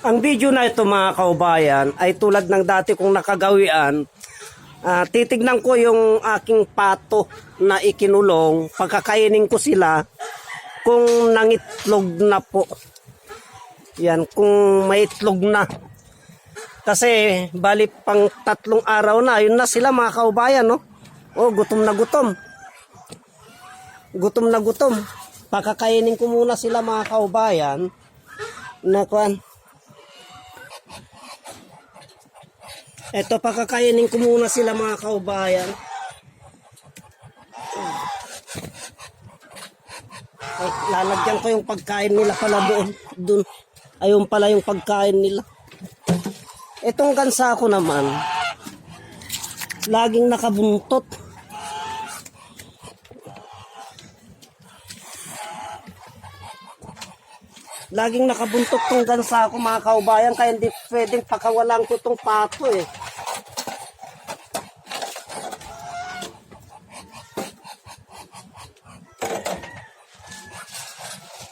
Ang video na ito mga kaubayan ay tulad ng dati kong nakagawian. Titignan ko yung aking pato na ikinulong. Pagkakainin ko sila kung nangitlog na po. Yan, kung may itlog na. Kasi bali pang 3 araw na. Yun na sila mga kaubayan, no? Oh, gutom na gutom. Gutom na gutom. Pakakainin ko muna sila mga kaubayan. Nakuan. Ito, pakakainin ko muna sila mga kaubayan. Ay, lalagyan ko yung pagkain nila pala doon. Ayun pala yung pagkain nila. Itong gansa ko naman, laging nakabuntot. Laging nakabuntot tong gansa ko mga kaubayan, kaya hindi pwedeng pakawalan ko tong pato eh.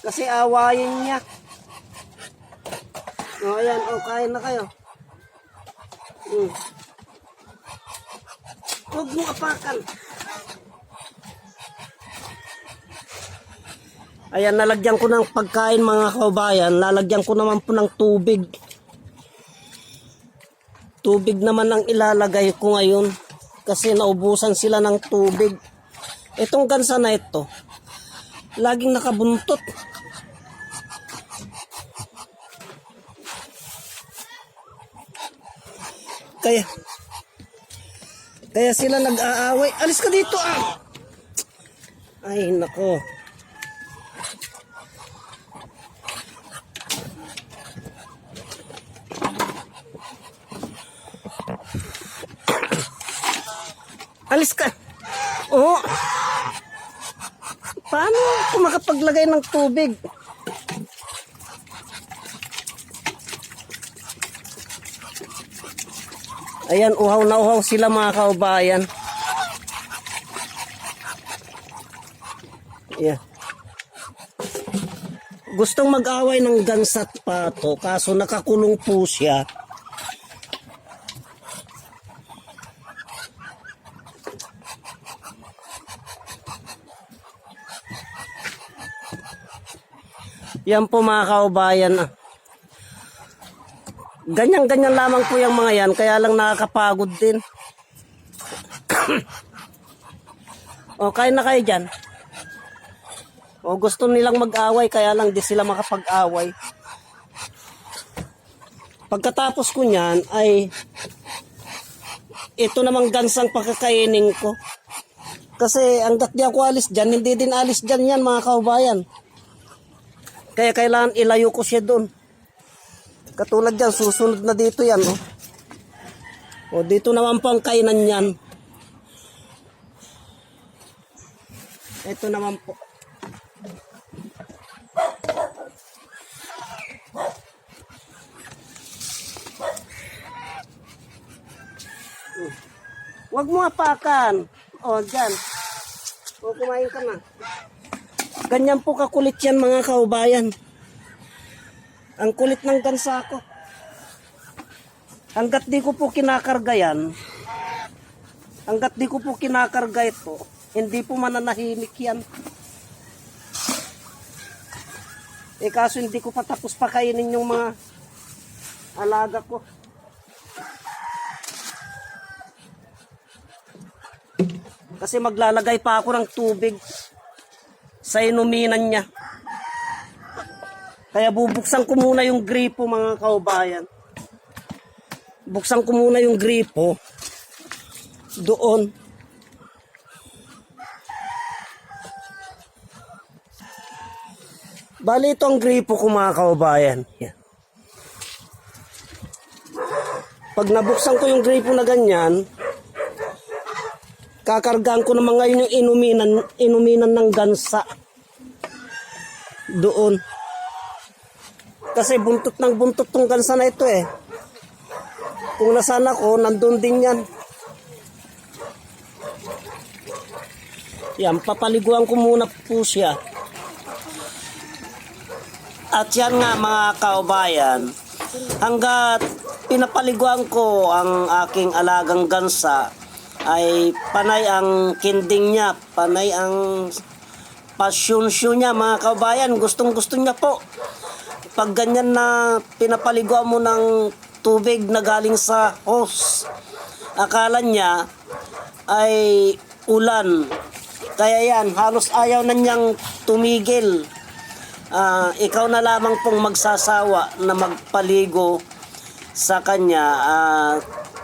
Kasi awayin niya. O ayan, o kain na kayo. Huwag mo apakan. Ayan, nalagyan ko ng pagkain mga kaubayan. Lalagyan ko naman po ng tubig. Tubig naman ang ilalagay ko ngayon. Kasi naubusan sila ng tubig. Itong gansa na ito, laging nakabuntot. Kaya sila nag-aaway. Alis ka dito ah! Ay, nako. Alis ka. Oo. Paano ako makapaglagay ng tubig? Ayan, uhaw na uhaw sila mga kaubayan. Yeah. Gustong mag-away ng gansa at pato, kaso nakakulong po siya. Yan po mga kaubayan. Ganyan-ganyan lamang po yung mga yan, kaya lang nakakapagod din. O, kain na kayo dyan. O, gusto nilang mag-away, kaya lang di sila makapag-away. Pagkatapos ko niyan, ay ito namang gansang pagkakainin ko. Kasi hanggat di ako alis dyan, hindi din alis dyan yan mga kaubayan. Kaya kailangan ilayo ko siya doon. Katulad dyan, susunod na dito yan. O, dito naman po ang kainan yan. Ito naman po. Huwag mo apakan. O, dyan. O, kumain ka na. Ganyan po kakulit yan mga kaubayan. Ang kulit ng gansa ko. Hanggat di ko po kinakarga yan, hanggat di ko po kinakarga ito, hindi po mananahimik yan. Eh kaso hindi ko pa tapos pakainin yung mga alaga ko. Kasi maglalagay pa ako ng tubig sa inuminan niya. Kaya bubuksan ko muna yung gripo mga kaubayan. Buksan ko muna yung gripo doon. Bali ito ang gripo ko mga kaubayan. Yan. Pag nabuksan ko yung gripo na ganyan, kakargaan ko naman ngayon yung inuminan ng gansa doon. Kasi buntot ng buntot tong gansa na ito eh. Kung nasaan ako, nandun din yan. Yan, papaliguan ko muna po siya. At yan nga mga kaubayan, hanggat pinapaliguan ko ang aking alagang gansa ay panay ang kinding niya, panay ang pasyonsyo niya mga kabayan. Gustong gusto niya po. Pag ganyan na pinapaliguan mo ng tubig na galing sa hose, akala niya ay ulan. Kaya yan, halos ayaw na niyang tumigil. Ikaw na lamang pong magsasawa na magpaligo sa kanya.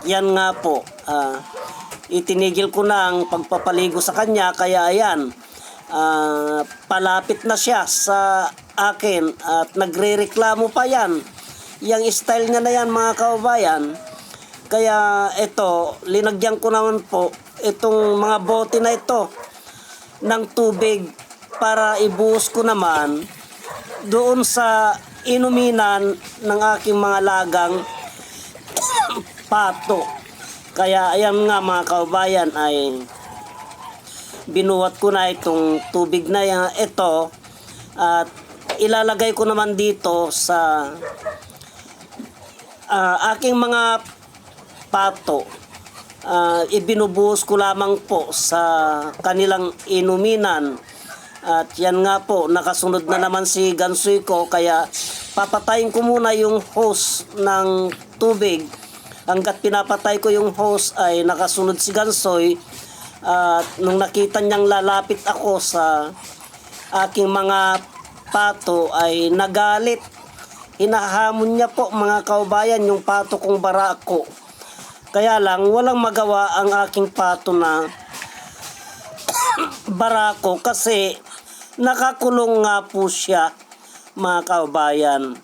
Yan nga po, itinigil ko na ang pagpapaligo sa kanya. Kaya yan, palapit na siya sa akin at nagrereklamo pa yan. Yang style niya na yan mga kababayan. Kaya ito, linagyan ko naman po itong mga bote na ito ng tubig para ibuhos ko naman doon sa inuminan ng aking mga lagang pato. Kaya ayan nga mga kababayan, ay binuhat ko na itong tubig na ito at ilalagay ko naman dito sa aking mga pato. Ibinubuhos ko lamang po sa kanilang inuminan. At yan nga po, nakasunod na naman si gansoy ko, kaya papatayin ko muna yung hose ng tubig. Hanggat pinapatay ko yung hose ay nakasunod si gansoy. At nung nakita niyang lalapit ako sa aking mga pato ay nagalit. Hinahamon niya po mga kaubayan yung pato kong barako. Kaya lang walang magawa ang aking pato na barako kasi nakakulong nga po siya mga kaubayan.